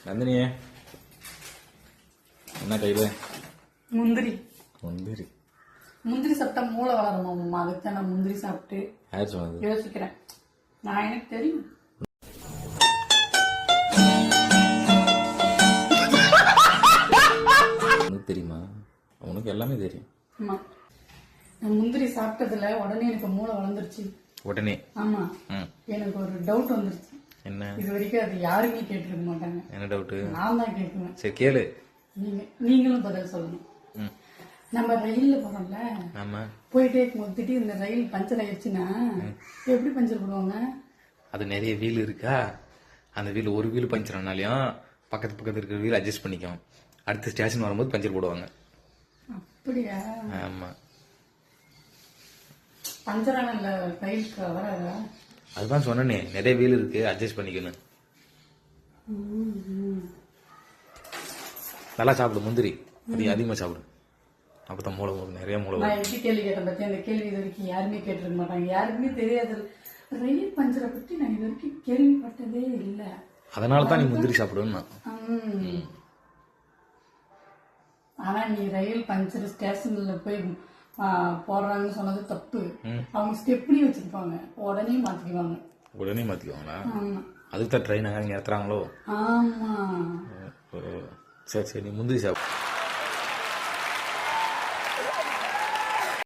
நந்தினியே என்ன கையில? முந்திரி. முந்திரி முந்திரி சாப்பிட்டா மூளை வளரணும்மா, அதுக்கு தான் நான் முந்திரி சாப்பிட்டு யார் சொன்னது? யோசிக்கிறேன். நான் எனக்கு தெரியும். உனக்கு தெரியுமா? உனக்கு எல்லாமே தெரியும். ஆமா, நான் முந்திரி சாப்பிட்டதுல உடனே எனக்கு மூளை வளர்ந்துருச்சு. உடனே? ஆமா, எனக்கு ஒரு டவுட் வந்துருச்சு. என்ன? இது வரைக்கும் அது யாருமே கேட்டிருக்க மாட்டாங்க. என்ன டவுட்? நான் தான் கேட்குவேன். சரி கேளு. நீங்களும் பதில் சொல்லணும். நம்ம ரயில்ல போறோம்ல, போயிட்டே இருக்கும்போது திடீர்னு இந்த ரயில் பஞ்சர் ஆயிடுச்சுன்னா எப்படி பஞ்சர் போடுவாங்க? அது நிறைய வீல் இருக்கா, அந்த வீல் ஒரு வீல் பஞ்சர் ஆனாலையும் பக்கத்து இருக்கிற வீல் அட்ஜஸ்ட் பண்ணிக்கும். அடுத்த ஸ்டேஷன் வரும்போது பஞ்சர் போடுவாங்க. அப்படியா? ஆமா. பஞ்சர் ஆன ரயிலுக்கு வராதா? அதுதான் சொன்னனே, நிறைய வீல் இருக்கு, அட்ஜஸ்ட் பண்ணிக்கணும். நல்லா சாப்பிடு முந்திரி, அதிகமா சாப்பிடு, அப்பதான் மூளை நிறைய மூளை. நான் எப்படி கேள்வி கேட்டேன் பத்தி, அந்த கேள்வி இது வரைக்கும் யாருமே கேட்டிருக்க மாட்டாங்க, யாருக்குமே தெரியாது. ரயில் பஞ்சரை பத்தி நான் இது வரைக்கும் கேள்விப்பட்டதே இல்லை. அதனாலதான் நீ முந்திரி சாப்பிடுன்னு. ஆனா நீ ரயில் பஞ்சர் ஸ்டேஷன்ல போய் போடுறாங்கன்னு சொன்னது தப்பு. அவங்க ஸ்டெப்னி வச்சிருப்பாங்க, உடனே மாத்திக்குவாங்க. உடனே மாத்திக்குவாங்களா? அதுக்கு தான் ட்ரெயின் அங்கே ஏத்துறாங்களோ? ஆமா. சரி சரி, நீ முந்திரி சாப்பிடு.